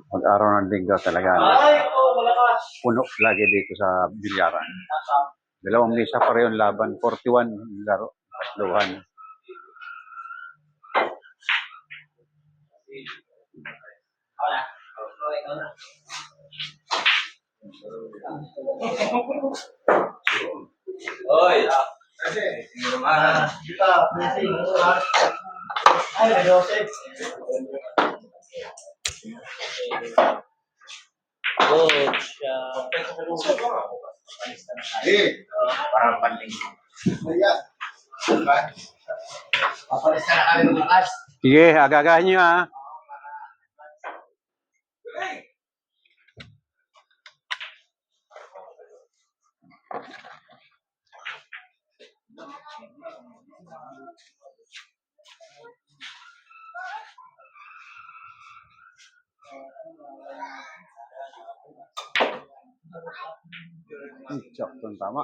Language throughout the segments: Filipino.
Mag-araw ng linggo talaga. Puno lagi dito sa Bilyaran. Dalawang misa pa rin yung laban. 41 laro. Luhan. Oy, Parang panding. Papalis na kami bukas. Sige, agagahan nyo ha. Chok, tama.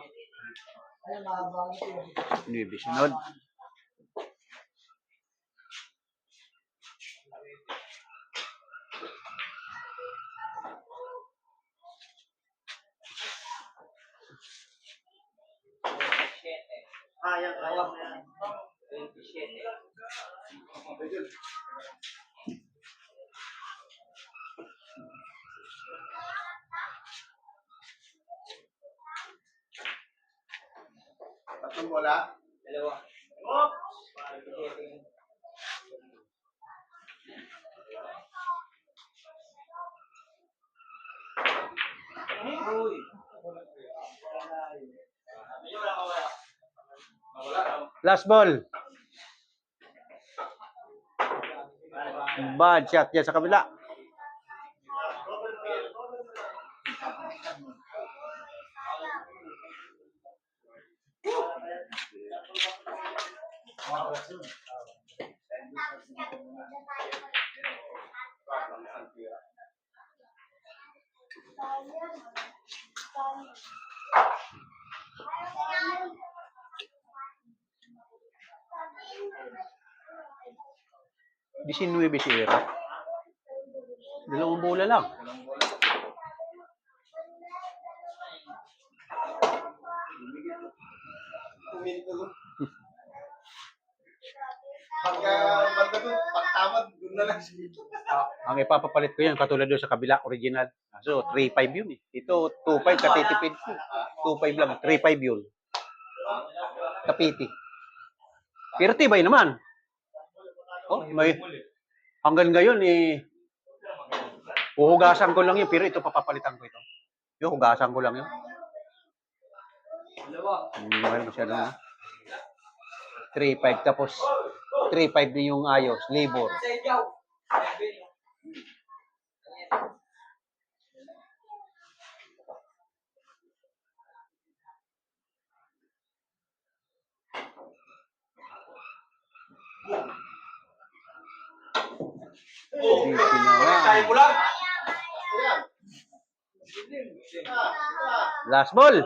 Ini bisunod. yang awam yan. 27. Tatlong bola? Dalawa. Last ball. Bad shot yan sa kabila. Disinwe si Era. Dalawang bola lang. Pagtawad, doon na lang siya. Ang ipapapalit ko yan, katulad doon sa kabila, original. So, 3.5 yun eh. Ito, 2.5, katitipid ko. 2.5 lang, 3.5 yun. Kapiti. Pero tibay naman. Oh, may, hanggang ngayon eh, uhugasan ko lang yun, pero ito papapalitan ko ito. Yung hugasan ko lang yun. Mahal masyado na. 3.5 tapos 3.5 din yung ayos, labor. Last ball.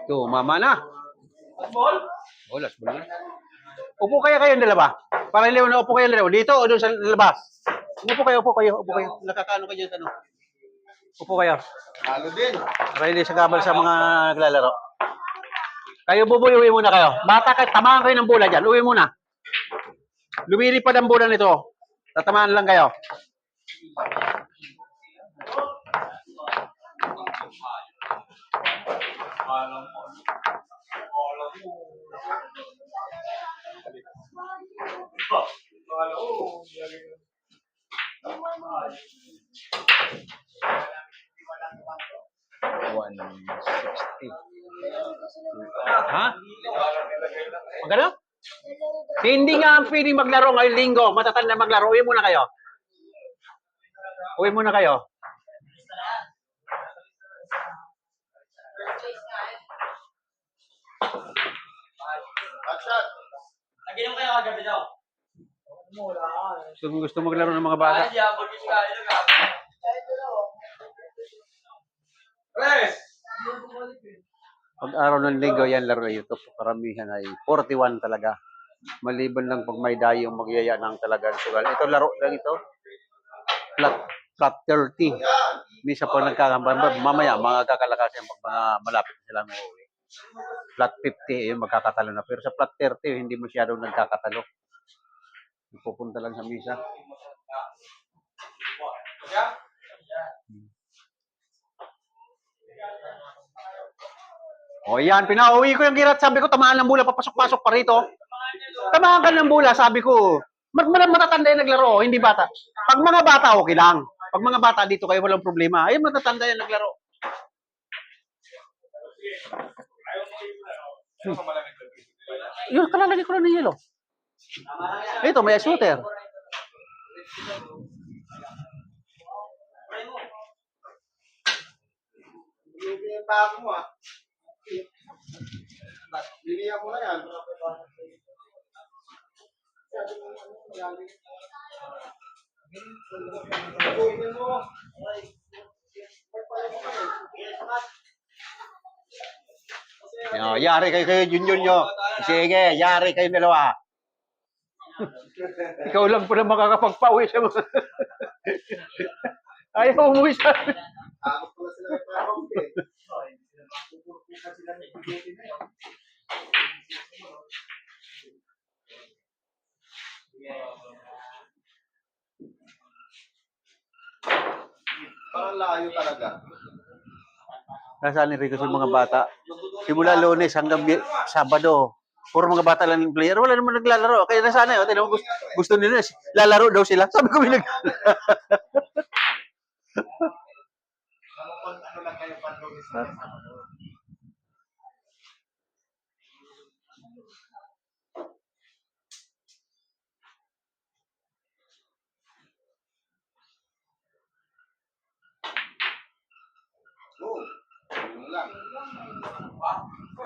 Tuh, mama na. Oh, last ball na. Upo kayong dalawa. Para liw na upo kayong dalawa. Dito o doon sa labas. Upo kayo. Nakakaano kayo sa ano? Upo kayo. Lalo din. Para hindi sa gabal sa mga naglalaro. Kayo, Buboy, uwi muna kayo. Bata kayo, tamaan kayo ng bola dyan. Uwi muna. Lumilipad ang bola nito. Tatamaan lang kayo. Ha? Magano? Hindi nga pwedeng maglaro ngayong linggo. Matatanda maglaro. Uwi muna kayo. Naginom kayo kagabi daw. Gusto maglaro ng mga bata. Pres! Pag araw ng linggo, yan laro na ito. Karamihan ay 41 talaga. Maliban lang pag may dayong magyaya ng talagang sugal. Ito laro lang ito. Flat 30. Misa pa nagkakambamba. Mamaya, mga kakalakasan pag mga malapit sila may uwi. Flat 50, yung magkakatalo na. Pero sa flat 30, hindi masyadong nagkakatalo. Pupunta lang sa misa. O yan, pinauwi ko yung girat. Sabi ko, tamaan ng bola, papasok-pasok pa rito. Tamaan ka ng bola, sabi ko. Matatanda yung naglaro, hindi bata. Pag mga bata, okay lang. Pag mga bata dito kayo, walang problema. Ay, matatanda yung naglaro. Yun, kalalagay ko lang ng yelo. Ito, may shooter. Yung bago mo ah. Biniya mo na yan. Yari kayo, Junior nyo. Sige, yari kayo dalawa. Ikaw lang po na makakapagpawi sa mga. Ayaw umuwi sa akin. Ako pala sila may parang eh. Parang layo talaga. Nasaan ni Rico sa mga bata? Simula Lunes hanggang Sabado. Puro mga bata lang yung player. Wala naman naglalaro. Kaya nasaan na yun. Gusto nila. Lalaro daw sila. Sabi ko, Ano lang kayo pandogis na yun lang.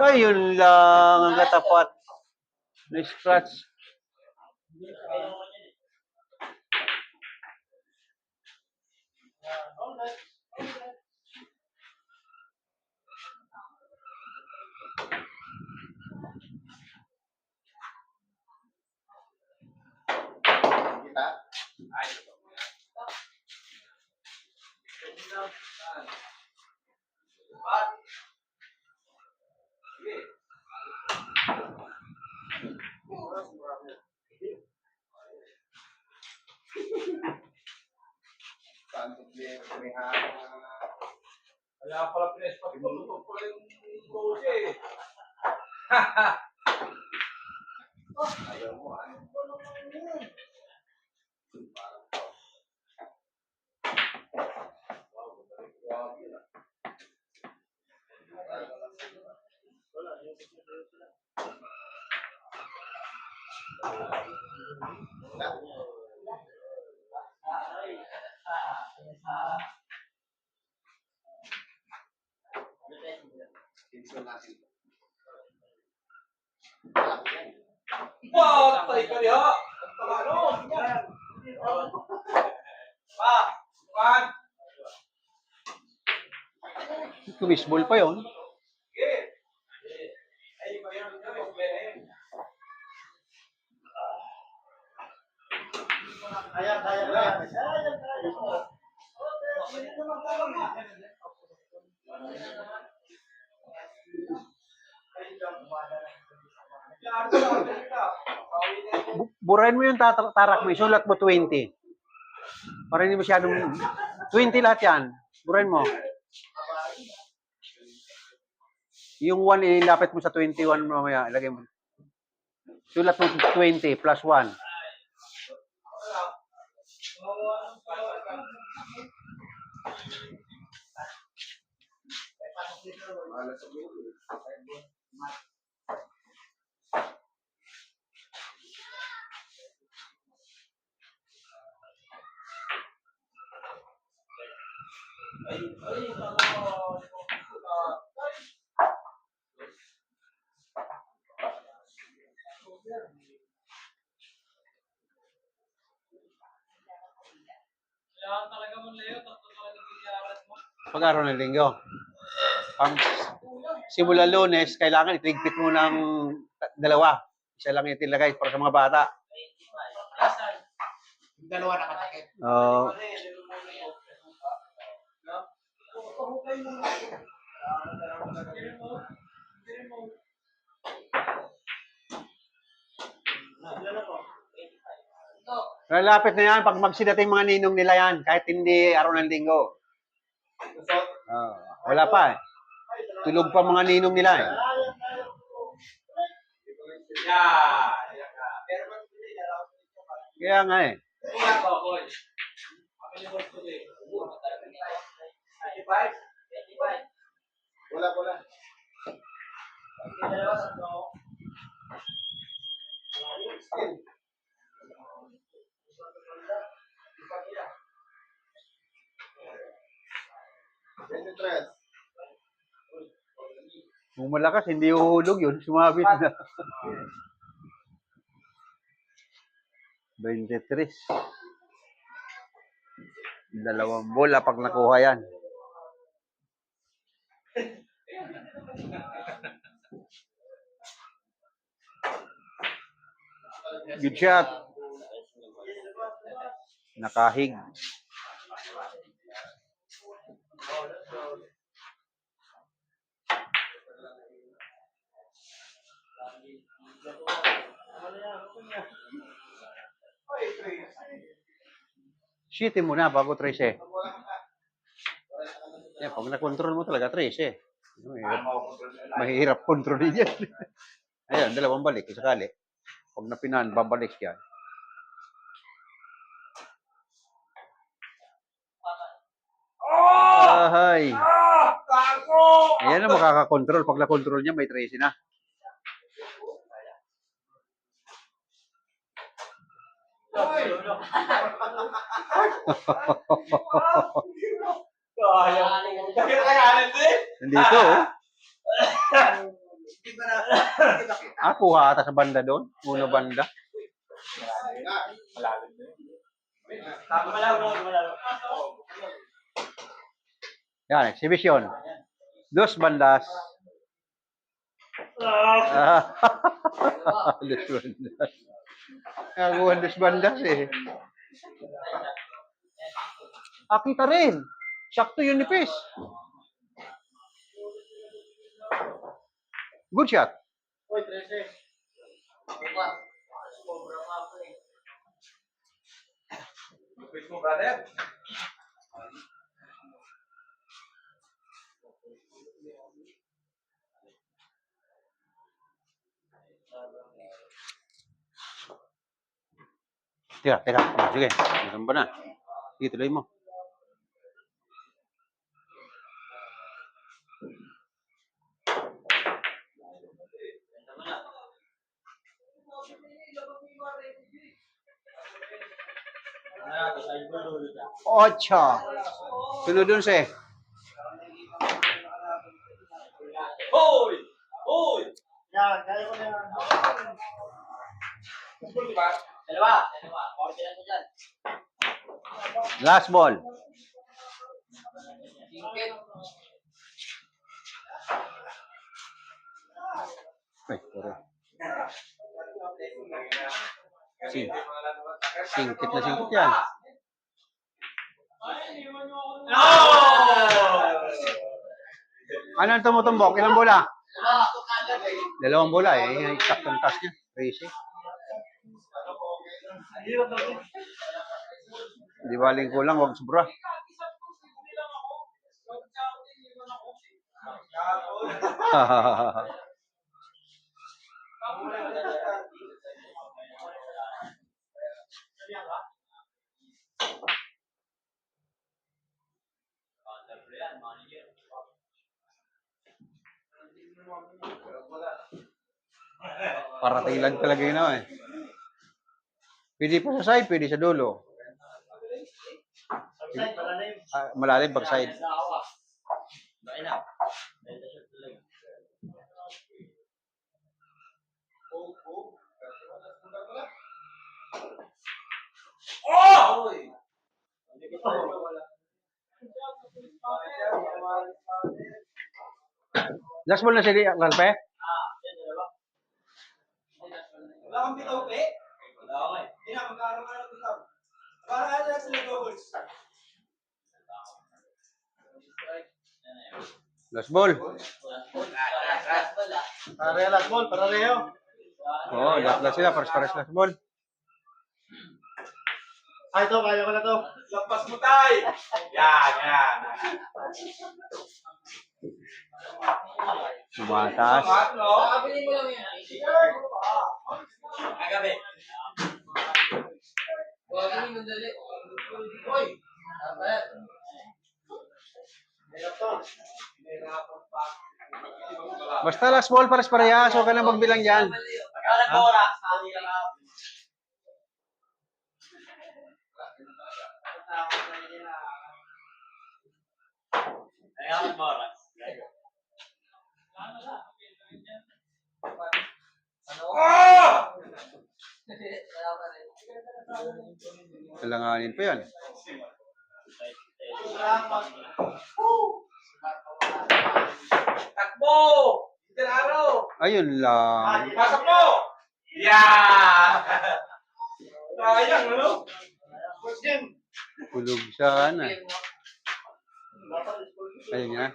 ayun lang ang katapat. Na-scratch. Kita? Saan ko pinihan? Kaya pala pinespas ko, tutok pala yung kose eh. Ayaw mo ah. Pinsul natin. Patay ka niya! Ang tabano! Pa! Pan! Baseball pa yun. Sige! Ay, iba yan. Burahin mo yung tarak mo. Isulat mo 20. Para hindi masyadong 20 lahat yan. Burahin mo. Yung 1 ilapit mo sa 21 mamaya. Ilagay mo. Sulat mo 20 plus 1. Pag-araw ng linggo. Ang simula Lunes, kailangan itigpit mo ng dalawa. Isa lang itilagay para sa mga bata. Yung dalawa nakatakip. Oh, lalapit na yan pag magsidating mga ninong nila yan, kahit hindi araw ng linggo. Oh, wala pa eh. Tulog pa mga ninong nila eh. Kaya nga eh. Wala. Tres. Kung malakas, hindi uhulog yun. Sumabit na. 23. Dalawang bola pag nakuha yan. Good shot. Nakahig. Shootin mo na bago 13. Yan, pag na-control mo talaga 13. Mahirap kontrolin yan. Ayan, dalawang balik. Sakali. Pag napinan, babalik yan. Ahay. Ayan na makakakontrol. Pag na-control niya, may 13 na. Nandito, oh. Kuha ata sa banda doon. Uno banda. Yan, exhibition. Dos bandas. Dos bandas. Nakakuha dos bandas eh. Kita rin. Sakto yun ni Pes. Good shot. Teka. Sige. Meron ba na? Sige, tuloy mo. Ocho. Sunod dun si. Dalawa. Order ko dyan. Last ball. Ay, sorry. Singkit na singkit yan. Ano ang tumutumbok? Ilang bola? Dalawang bola eh. Saktong task niya. Crazy. Di baling kulang, wag sobra. Paratilan talaga yun eh. Pwede pa sa side, pwede sa dulo. Malalim pag side. Last ball na si Lalpe? Yan, dalawa. Wala kang bitaw, pe. Wala ako eh. Hindi na, magkakaroon bitaw. Para ano lang sila doubles. Last ball. Last ball ah. Pareho last ball, pareho. Oo, last sila. Pares last ball. Ay, ito, kaya ko na to. Lampas mo, tay. Yan. Tumataas. No? Nakabili mo lang yan. Kagabi. Huwag mo dali. Hoy! Dapat. Basta last ball, pares-parehas. Huwag ka na magbilang dyan. Pagka nag-oras, sabi lang ako. Kaya ako nag-oras. Oh! Kailanganin pa yan. Takbo! Itinaro! Ayun lang. Pasok mo! Yeah! Sayang, ano? First game. Kulog sana. Ayun nga.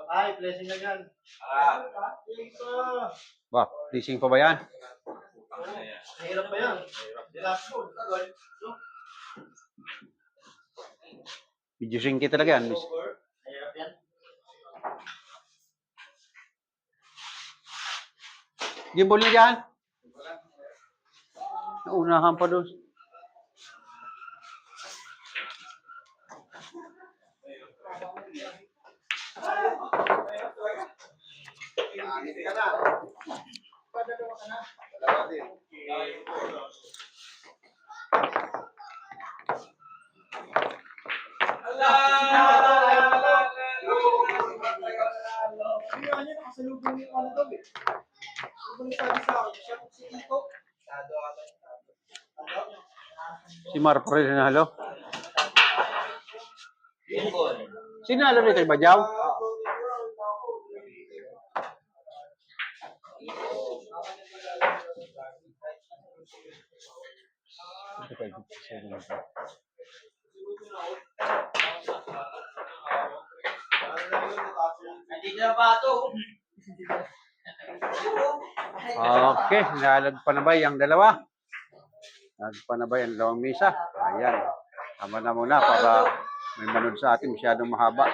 Ay, blessing na yan. Ba, pleasing pa ba yan? Mahirap pa yan. Last ball. Video singki talaga yan. Mahirap yan. Yung ball na dyan. Naunahan pa doon. Hindi ka na. Dalawa din. Si Marp rin nanalo. Sinalo rin kay Bajaw? Nandito na ba ito? Okay, nalagpanabay ang dalawa. Nagpanabay ang dalawang misa. Ayan. Tama na muna para may manood sa atin masyadong mahaba.